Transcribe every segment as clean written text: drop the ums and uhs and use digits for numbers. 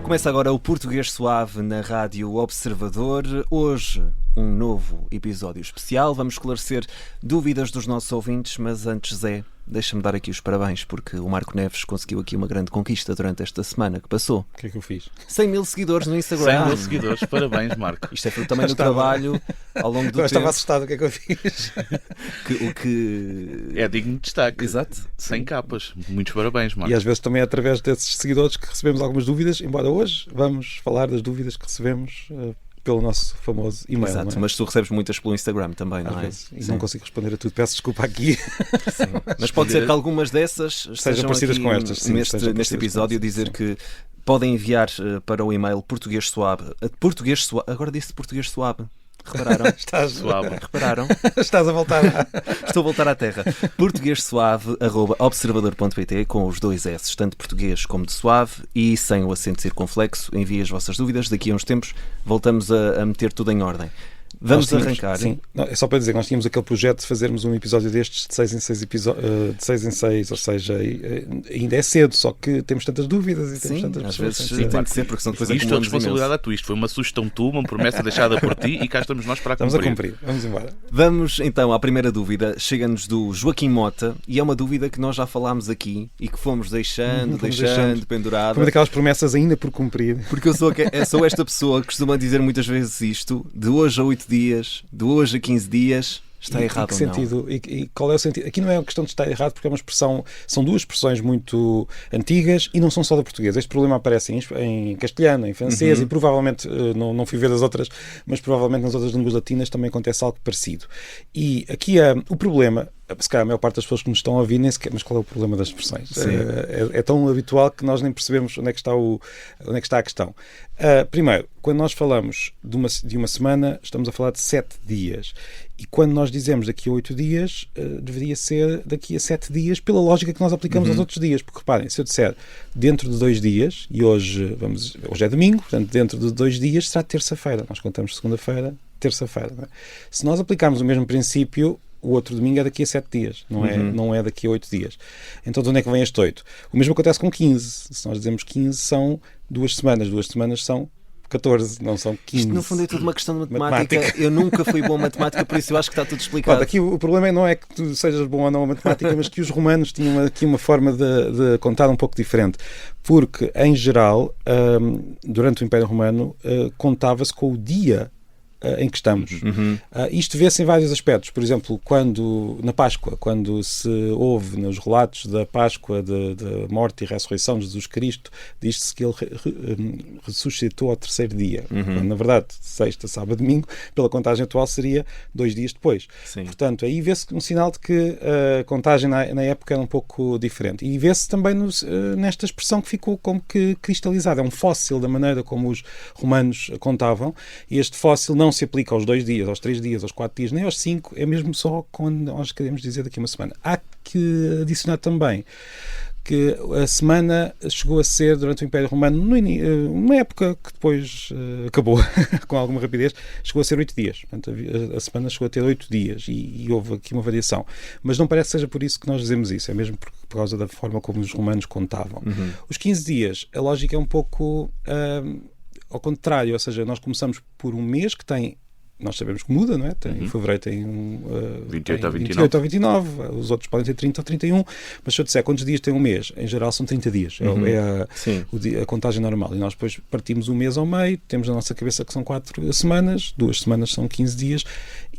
Começa agora o Português Suave na Rádio Observador. Hoje, um novo episódio especial. Vamos esclarecer dúvidas dos nossos ouvintes, mas antes, Zé, deixa-me dar aqui os parabéns, porque o Marco Neves conseguiu aqui uma grande conquista durante esta semana que passou. O que é que eu fiz? 100 mil seguidores no Instagram. 100 mil seguidores, parabéns, Marco. Isto é fruto também do trabalho ao longo do tempo. Estava assustado, o que é que eu fiz? O que é digno de destaque. Exato. 100 capas. Muitos parabéns, Marco. E às vezes também é através desses seguidores que recebemos algumas dúvidas, embora hoje vamos falar das dúvidas que recebemos pelo nosso famoso e-mail. Exato, não é? mas tu recebes muitas pelo Instagram também, não às é? vezes, e não consigo responder a tudo. Peço desculpa aqui. Sim. Mas pode ser que algumas dessas sejam parecidas com estas. Sim, neste episódio, dizer que podem enviar para o e-mail Português Suave. Agora disse Português Suave. Repararam? Estás suave. Repararam? Estás a voltar. Estou a voltar à terra. portuguessuave@observador.pt com os dois S, tanto português como de suave e sem o acento circunflexo. Envie as vossas dúvidas. Daqui a uns tempos voltamos a meter tudo em ordem. Vamos arrancar. Sim, não, é só para dizer que nós tínhamos aquele projeto de fazermos um episódio destes de 6 em 6 de 6 em 6, ou seja, ainda é cedo, só que temos tantas dúvidas e temos tantas às pessoas. vezes tem de ser, porque são coisas isto é responsabilidade à tua. Isto foi uma sugestão tua, uma promessa deixada por ti e cá estamos nós para Estamos a cumprir. Vamos embora. Vamos então à primeira dúvida. Chega-nos do Joaquim Mota e é uma dúvida que nós já falámos aqui e que fomos deixando pendurada. Foi uma daquelas promessas ainda por cumprir. Porque eu sou esta pessoa que costuma dizer muitas vezes isto: de hoje a 8 dias, de hoje a 15 dias, está errado ou não? E qual é o sentido? Aqui não é uma questão de estar errado, porque é uma expressão, são duas expressões muito antigas e não são só do português. Este problema aparece em castelhano, em francês e provavelmente, não fui ver as outras, mas provavelmente nas outras línguas latinas também acontece algo parecido. E aqui o problema, se calhar a maior parte das pessoas que nos estão a ouvir nem sequer, mas qual é o problema das expressões? É tão habitual que nós nem percebemos onde é que está a questão. Primeiro, quando nós falamos de uma semana, estamos a falar de 7 dias. E quando nós dizemos daqui a 8 dias, deveria ser daqui a 7 dias, pela lógica que nós aplicamos aos outros dias. Porque reparem, se eu disser dentro de 2 dias, e hoje é domingo, portanto dentro de 2 dias será terça-feira. Nós contamos segunda-feira, terça-feira. Não é? Se nós aplicarmos o mesmo princípio, o outro domingo é daqui a 7 dias, não é daqui a 8 dias. Então de onde é que vem este 8? O mesmo acontece com 15. Se nós dizemos 15 são 2 semanas, 2 semanas são 14, não são 15. Isto no fundo é tudo uma questão de matemática. Eu nunca fui bom em matemática, por isso eu acho que está tudo explicado. Pronto, aqui o problema não é que tu sejas bom ou não em matemática, mas que os romanos tinham aqui uma forma de contar um pouco diferente. Porque, em geral, durante o Império Romano, contava-se com o dia em que estamos. Isto vê-se em vários aspectos. Por exemplo, na Páscoa, quando se ouve nos relatos da Páscoa, da morte e ressurreição de Jesus Cristo, diz-se que ele ressuscitou ao 3º dia. Quando, na verdade, sexta, sábado, domingo, pela contagem atual seria 2 dias depois. Sim. Portanto, aí vê-se um sinal de que a contagem na época era um pouco diferente. E vê-se também nesta expressão que ficou como que cristalizada. É um fóssil da maneira como os romanos contavam. E este fóssil não se aplica aos 2 dias, aos 3 dias, aos 4 dias, nem aos 5, é mesmo só quando nós queremos dizer daqui a uma semana. Há que adicionar também que a semana chegou a ser, durante o Império Romano, numa época que depois acabou com alguma rapidez, chegou a ser 8 dias. Portanto, a semana chegou a ter 8 dias e houve aqui uma variação. Mas não parece que seja por isso que nós dizemos isso, é mesmo por causa da forma como os romanos contavam. Os 15 dias, a lógica é um pouco ao contrário, ou seja, nós começamos por um mês que tem, nós sabemos que muda, não é? Em fevereiro tem 28 a 29, os outros podem ter 30 ou 31, mas se eu disser quantos dias tem um mês, em geral são 30 dias, é a contagem normal, e nós depois partimos um mês ao meio, temos na nossa cabeça que são 4 semanas, 2 semanas são 15 dias,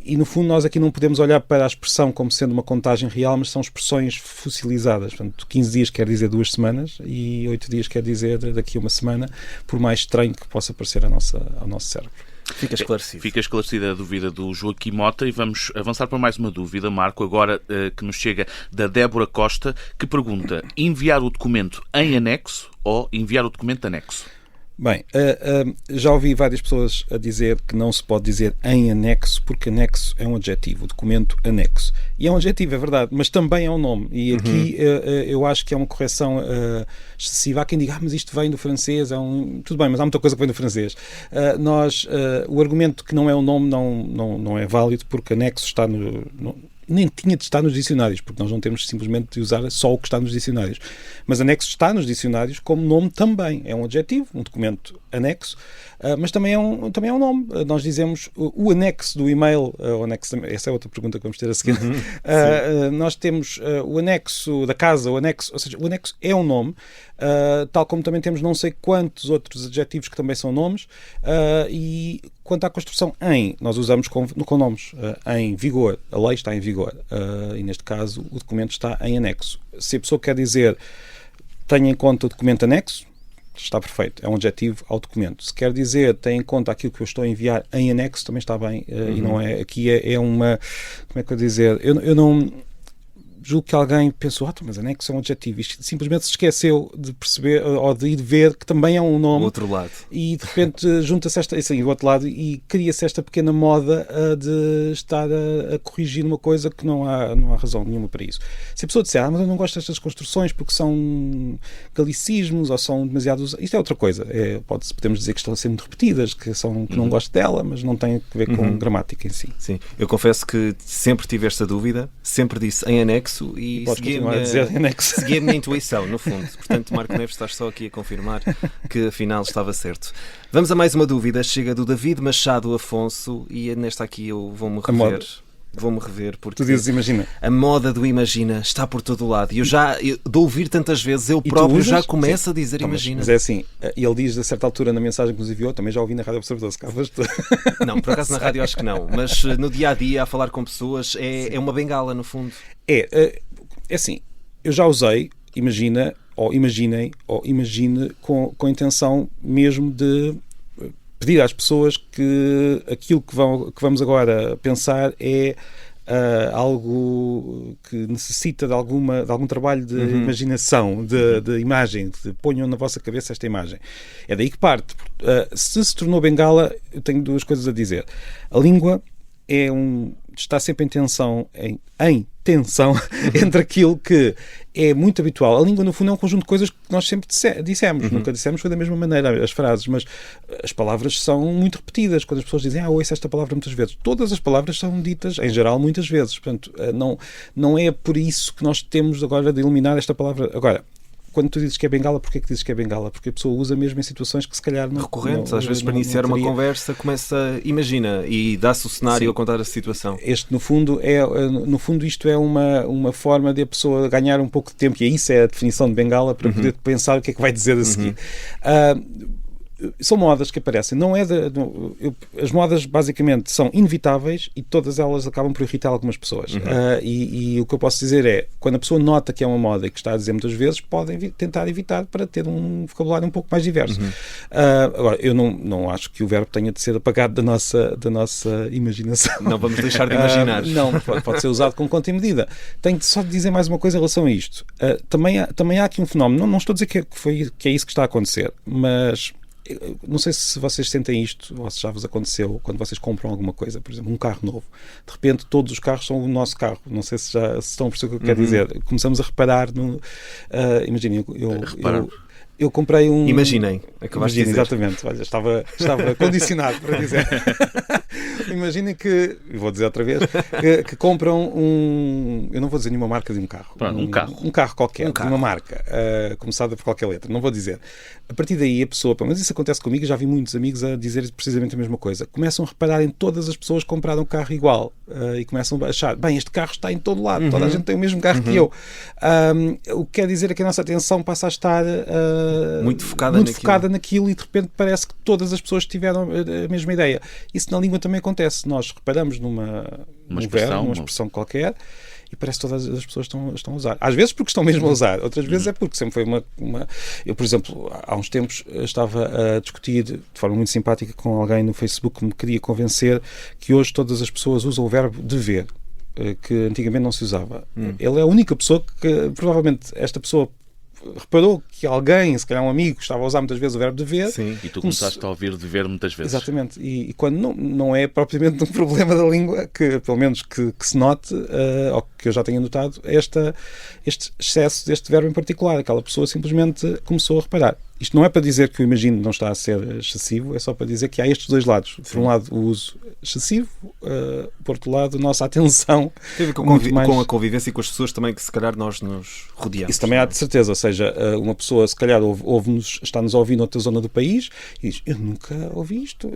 e no fundo nós aqui não podemos olhar para a expressão como sendo uma contagem real, mas são expressões fossilizadas. Portanto, 15 dias quer dizer 2 semanas e 8 dias quer dizer daqui a uma semana, por mais estranho que possa parecer ao nosso cérebro. Fica esclarecido. Fica esclarecida a dúvida do Joaquim Mota e vamos avançar para mais uma dúvida, Marco, agora que nos chega da Débora Costa, que pergunta: enviar o documento em anexo ou enviar o documento anexo? Bem, já ouvi várias pessoas a dizer que não se pode dizer em anexo, porque anexo é um adjetivo, o documento anexo. E é um adjetivo, é verdade, mas também é um nome. E aqui eu acho que é uma correção excessiva. Há quem diga, mas isto vem do francês, tudo bem, mas há muita coisa que vem do francês. O argumento que não é um nome não é válido, porque anexo está nem tinha de estar nos dicionários, porque nós não temos simplesmente de usar só o que está nos dicionários. Mas anexo está nos dicionários como nome também. É um adjetivo, um documento anexo, mas também é um nome. Nós dizemos o anexo do e-mail, essa é outra pergunta que vamos ter a seguir. Nós temos o anexo da casa, ou seja, o anexo é um nome, tal como também temos não sei quantos outros adjetivos que também são nomes, e quanto à construção em, nós usamos com nomes. Em vigor, a lei está em vigor, e neste caso o documento está em anexo. Se a pessoa quer dizer tenha em conta o documento anexo, está perfeito, é um adjetivo ao documento. Se quer dizer tenha em conta aquilo que eu estou a enviar em anexo, também está bem, e não é, aqui é uma, como é que eu dizer, eu não julgo que alguém pensou, mas anexo é um adjetivo. Isto simplesmente se esqueceu de perceber ou de ir ver que também é um nome. O outro lado. E de repente junta-se o outro lado e cria-se esta pequena moda de estar a corrigir uma coisa que não há razão nenhuma para isso. Se a pessoa disser, mas eu não gosto destas construções porque são galicismos ou são demasiado... Isto é outra coisa. Podemos dizer que estão a ser muito repetidas, que não gosto dela, mas não tem a ver com gramática em si. Sim. Eu confesso que sempre tive esta dúvida, sempre disse em anexo, e segui a minha intuição, no fundo. Portanto, Marco Neves, estás só aqui a confirmar que afinal estava certo. Vamos a mais uma dúvida. Chega do David Machado Afonso, e nesta aqui eu vou-me rever, porque tu dizes imagina. A moda do imagina está por todo o lado. E de ouvir tantas vezes, eu próprio já começo a dizer imagina. Mas é assim, ele diz a certa altura na mensagem que nos enviou, também já ouvi na Rádio Observador, se calhar Não, por acaso na rádio acho que não, mas no dia-a-dia, a falar com pessoas, é uma bengala no fundo. É assim, eu já usei imagina, ou imaginei, ou imagine com a intenção mesmo de pedir às pessoas que aquilo que vamos agora pensar é algo que necessita de algum trabalho de imaginação, de imagem, ponham na vossa cabeça esta imagem. É daí que parte. Se tornou bengala, eu tenho duas coisas a dizer. A língua está sempre em tensão entre aquilo que é muito habitual. A língua, no fundo, é um conjunto de coisas que nós sempre dissemos. Nunca dissemos foi da mesma maneira as frases, mas as palavras são muito repetidas. Quando as pessoas dizem, ouço esta palavra muitas vezes. Todas as palavras são ditas, em geral, muitas vezes. Portanto, não é por isso que nós temos agora de eliminar esta palavra. Agora, quando tu dizes que é bengala, porquê que dizes que é bengala? Porque a pessoa usa mesmo em situações que se calhar não... Recorrentes, às vezes para iniciar uma conversa começa, imagina, e dá-se o cenário a contar a situação. No fundo isto é uma forma de a pessoa ganhar um pouco de tempo, e isso é a definição de bengala, para poder pensar o que é que vai dizer a seguir. São modas que aparecem. As modas basicamente são inevitáveis e todas elas acabam por irritar algumas pessoas. E o que eu posso dizer é, quando a pessoa nota que é uma moda e que está a dizer muitas vezes, podem tentar evitar para ter um vocabulário um pouco mais diverso. Agora, eu não acho que o verbo tenha de ser apagado da nossa imaginação. Não vamos deixar de imaginar. Não, pode ser usado com conta e medida. Tenho de só dizer mais uma coisa em relação a isto. Também há aqui um fenómeno, não estou a dizer que é isso que está a acontecer, mas não sei se vocês sentem isto ou se já vos aconteceu quando vocês compram alguma coisa, por exemplo, um carro novo. De repente, todos os carros são o nosso carro. Não sei se estão a perceber o que eu quero dizer. Começamos a reparar no... imaginem, eu comprei um... Imaginem, acabaste de dizer. Exatamente, olha, estava condicionado para dizer. Imaginem que, vou dizer outra vez, que compram eu não vou dizer nenhuma marca de um carro. Um carro qualquer, de uma marca, começada por qualquer letra, não vou dizer. A partir daí a pessoa, mas isso acontece comigo, já vi muitos amigos a dizer precisamente a mesma coisa. Começam a reparar em todas as pessoas que compraram um carro igual e começam a achar, este carro está em todo lado, toda a gente tem o mesmo carro que eu. O que quer dizer é que a nossa atenção passa a estar muito focada naquilo e de repente parece que todas as pessoas tiveram a mesma ideia. Isso na língua também acontece. Nós reparamos numa expressão qualquer e parece que todas as pessoas estão a usar. Às vezes porque estão mesmo a usar, outras vezes é porque sempre foi uma... Eu, por exemplo, há uns tempos estava a discutir de forma muito simpática com alguém no Facebook que me queria convencer que hoje todas as pessoas usam o verbo dever, que antigamente não se usava. Ele é a única pessoa que, provavelmente, esta pessoa reparou que alguém, se calhar um amigo, estava a usar muitas vezes o verbo dever. Sim. E tu começaste a ouvir dever muitas vezes. Exatamente. E quando não é propriamente um problema da língua, que pelo menos que se note, ou que eu já tenha notado, este excesso deste verbo em particular. Aquela pessoa simplesmente começou a reparar. Isto não é para dizer que o imagino não está a ser excessivo, é só para dizer que há estes dois lados. Sim. Por um lado, o uso excessivo, por outro lado, a nossa atenção. Tem a ver com a convivência e com as pessoas também que se calhar nós nos rodeamos. Isso também há de certeza, ou seja, uma pessoa se calhar está-nos a ouvir noutra zona do país e diz, eu nunca ouvi isto.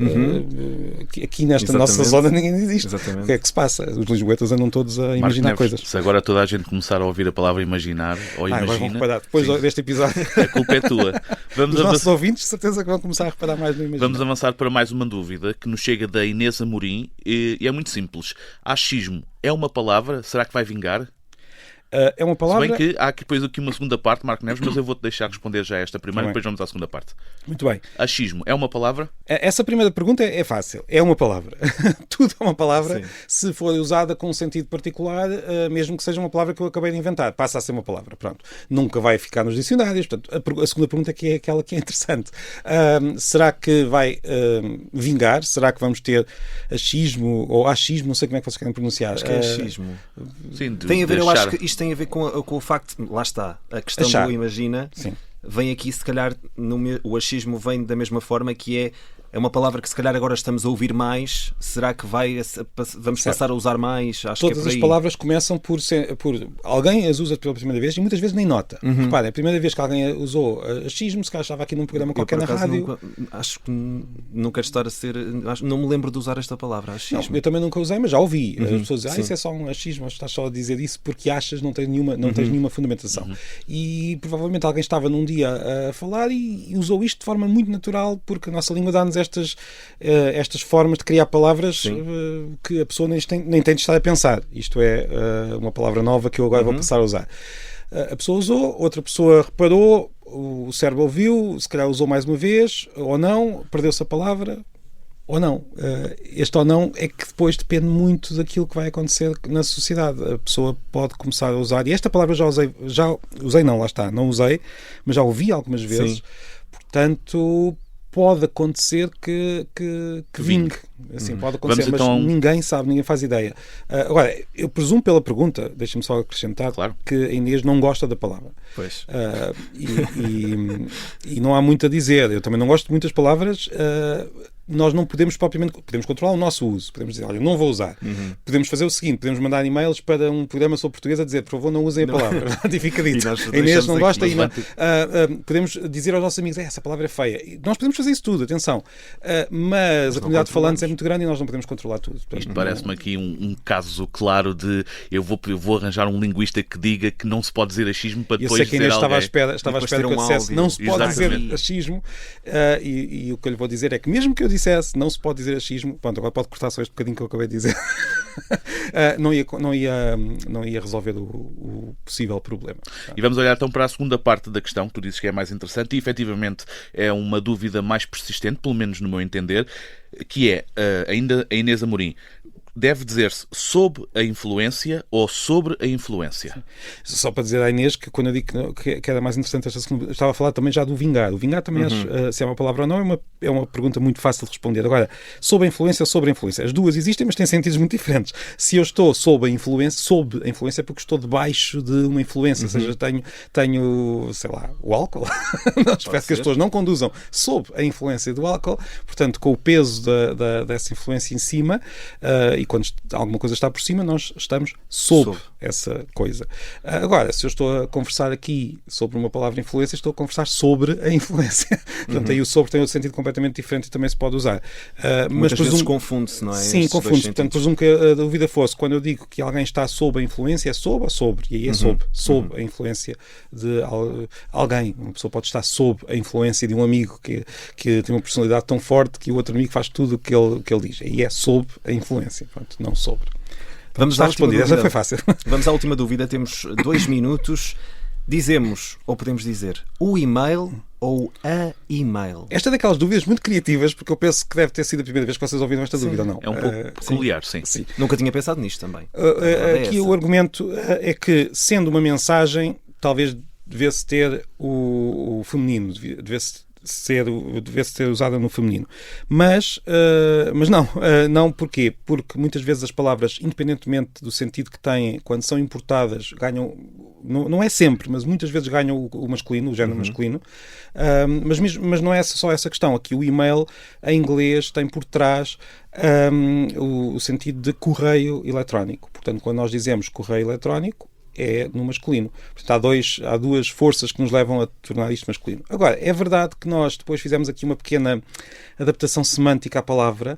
Aqui nesta nossa zona ninguém diz isto. Exatamente. O que é que se passa? Os lisboetas andam todos a imaginar Neves, coisas. se agora toda a gente começar a ouvir a palavra imaginar ou Agora vão imagina, reparar, depois deste episódio, a culpa é tua. os nossos ouvintes, de certeza que vão começar a reparar mais no imaginar. Vamos avançar para mais uma dúvida que nos chega da Inês Amorim e é muito simples. Achismo é uma palavra? Será que vai vingar? É uma palavra... Se bem que há aqui depois aqui uma segunda parte, Marco Neves, mas eu vou-te deixar responder já esta primeira, depois vamos à segunda parte. Muito bem. Achismo é uma palavra? Essa primeira pergunta é fácil. É uma palavra. Tudo é uma palavra. Sim. Se for usada com um sentido particular, mesmo que seja uma palavra que eu acabei de inventar, passa a ser uma palavra. Pronto. Nunca vai ficar nos dicionários. Portanto, a segunda pergunta que é aquela que é interessante. Será que vai vingar? Será que vamos ter achismo ou achismo? Não sei como é que vocês querem pronunciar. Acho que é achismo. Sim, Tem a ver, eu acho que isto tem a ver com o facto, lá está, a questão Achar. do imagina. Sim. Vem aqui, se calhar, o achismo vem da mesma forma, que é uma palavra que se calhar agora estamos a ouvir mais. Será que vamos passar a usar mais? Acho Todas que é por as aí. palavras começam por alguém as usa pela primeira vez e muitas vezes nem nota. Repara, a primeira vez que alguém usou achismo, se calhar estava aqui num programa qualquer por na acaso, rádio. acho que não quero estar a ser. Não me lembro de usar esta palavra, achismo. Não, eu também nunca usei, mas já ouvi. As pessoas dizem, sim. isso é só um achismo, estás só a dizer isso porque achas, não tens nenhuma fundamentação. E provavelmente alguém estava num dia a falar e usou isto de forma muito natural, porque a nossa língua dá-nos estas formas de criar palavras que a pessoa nem tem de estar a pensar. Isto é uma palavra nova que eu agora vou passar a usar. A pessoa usou, outra pessoa reparou, o cérebro ouviu, se calhar usou mais uma vez, ou não, perdeu-se a palavra, ou não. Este ou não é que depois depende muito daquilo que vai acontecer na sociedade. A pessoa pode começar a usar, e esta palavra já usei não, lá está, não usei, mas já ouvi algumas vezes. Sim. Portanto, pode acontecer que vingue. Assim, pode acontecer, Vamos, mas então... ninguém sabe, ninguém faz ideia. Agora, eu presumo pela pergunta, deixa-me só acrescentar, claro, que a Inês não gosta da palavra. Pois. E não há muito a dizer. Eu também não gosto de muitas palavras. Nós não podemos controlar o nosso uso. Podemos dizer, olha, eu não vou usar. Podemos fazer o seguinte, podemos mandar e-mails para um programa sobre português a dizer, por favor, não usem a palavra. E fica dito. A Inês não gosta e não. Podemos dizer aos nossos amigos, essa palavra é feia. E nós podemos fazer isso tudo, atenção. Mas a comunidade de falantes é muito grande e nós não podemos controlar tudo. Portanto, isto parece-me aqui um caso claro de eu vou arranjar um linguista que diga que não se pode dizer achismo para depois eu sei que a Inês dizer estava à alguém. espera que eu dissesse não se pode dizer achismo, e o que eu lhe vou dizer é que mesmo que eu dissesse não se pode dizer achismo, pronto, agora pode cortar só este bocadinho que eu acabei de dizer, não ia resolver o possível problema. E vamos olhar então para a segunda parte da questão, que tu dizes que é mais interessante e efetivamente é uma dúvida mais persistente, pelo menos no meu entender, que é ainda a Inês Amorim. Deve dizer-se sob a influência ou sobre a influência? Só para dizer à Inês que quando eu digo que era mais interessante esta segunda, estava a falar também já do vingar. O vingar também, se é uma palavra ou não, é uma pergunta muito fácil de responder. Agora, sob a influência ou sobre a influência? As duas existem, mas têm sentidos muito diferentes. Se eu estou sob a influência é porque estou debaixo de uma influência, ou seja, tenho, sei lá, o álcool. Não, espero que as pessoas não conduzam sob a influência do álcool, portanto, com o peso dessa influência em cima, e quando alguma coisa está por cima, nós estamos sob essa coisa. Agora, se eu estou a conversar aqui sobre uma palavra influência, estou a conversar sobre a influência. Portanto, aí o sobre tem outro sentido completamente diferente e também se pode usar. Muitas vezes confunde-se, não é? Sim, confunde-se. Portanto, presumo que a dúvida fosse, quando eu digo que alguém está sob a influência, é sob ou sobre? E aí é sob a influência de alguém. Uma pessoa pode estar sob a influência de um amigo que tem uma personalidade tão forte que o outro amigo faz tudo o que ele diz. Aí é sob a influência. Pronto, não sobre. Vamos já respondi, essa foi fácil. Vamos à última dúvida, temos 2 minutos. Dizemos, ou podemos dizer, o e-mail ou a e-mail? Esta é daquelas dúvidas muito criativas, porque eu penso que deve ter sido a primeira vez que vocês ouviram esta dúvida, ou não? É um pouco peculiar, sim. Nunca tinha pensado nisto também. Aqui o argumento é que, sendo uma mensagem, talvez devesse ter o feminino, devesse ser usada no feminino. Mas não, porquê? Porque muitas vezes as palavras, independentemente do sentido que têm, quando são importadas, ganham, não é sempre, mas muitas vezes ganham o masculino, o género masculino. Mas não é só essa questão. Aqui o e-mail, em inglês, tem por trás o sentido de correio eletrónico. Portanto, quando nós dizemos correio eletrónico, é no masculino. Portanto, há duas forças que nos levam a tornar isto masculino. Agora, é verdade que nós depois fizemos aqui uma pequena adaptação semântica à palavra,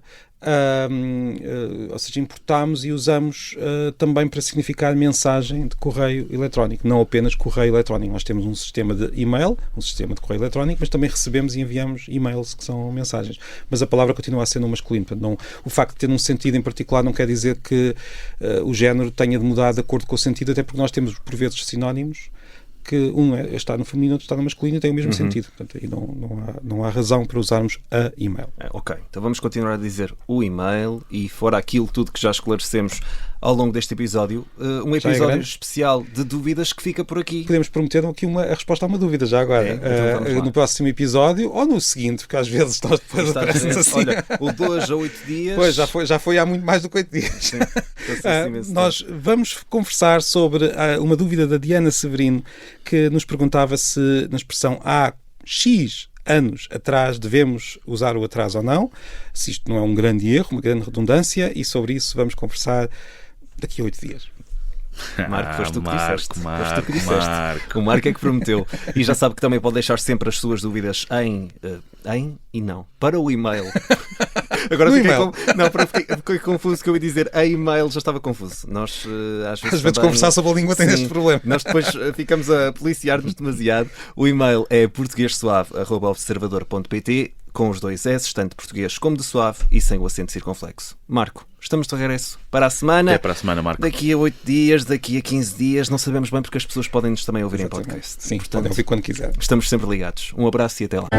ou seja, importámos e usamos também para significar mensagem de correio eletrónico, não apenas correio eletrónico. Nós temos um sistema de e-mail, um sistema de correio eletrónico, mas também recebemos e enviamos e-mails que são mensagens. Mas a palavra continua a ser no masculino. Portanto, o facto de ter um sentido em particular não quer dizer que o género tenha de mudar de acordo com o sentido, até porque nós temos, por vezes, sinónimos que um está no feminino, outro está no masculino e tem o mesmo sentido. Portanto, aí não há razão para usarmos a e-mail. Ok, então vamos continuar a dizer o e-mail e fora aquilo tudo que já esclarecemos ao longo deste episódio, um episódio especial de dúvidas que fica por aqui. Podemos prometer aqui a resposta a uma dúvida já agora. Então no próximo episódio ou no seguinte, porque às vezes nós depois aparecemos assim. Olha, o 2 a 8 dias... Pois, já foi há muito mais do que 8 dias. Sim, nós vamos conversar sobre uma dúvida da Diana Severino, que nos perguntava se na expressão há X anos atrás devemos usar o atraso ou não, se isto não é um grande erro, uma grande redundância, e sobre isso vamos conversar daqui a 8 dias. Marco, foste tu que disseste. O Marco é que prometeu. E já sabe que também pode deixar sempre as suas dúvidas em e não, para o e-mail. Agora fiquei confuso, que eu ia dizer a e-mail, já estava confuso. Nós às vezes conversar sobre a língua tem este problema. Nós depois ficamos a policiar-nos demasiado. O e-mail é portuguesuave@observador.pt, com os 2 S, tanto português como de suave e sem o acento circunflexo. Marco, estamos de regresso para a semana. Até para a semana, Marco. Daqui a 8 dias, daqui a 15 dias, não sabemos bem porque as pessoas podem-nos também ouvir em podcast. Sim, portanto, podem ouvir quando quiser. Estamos sempre ligados. Um abraço e até lá.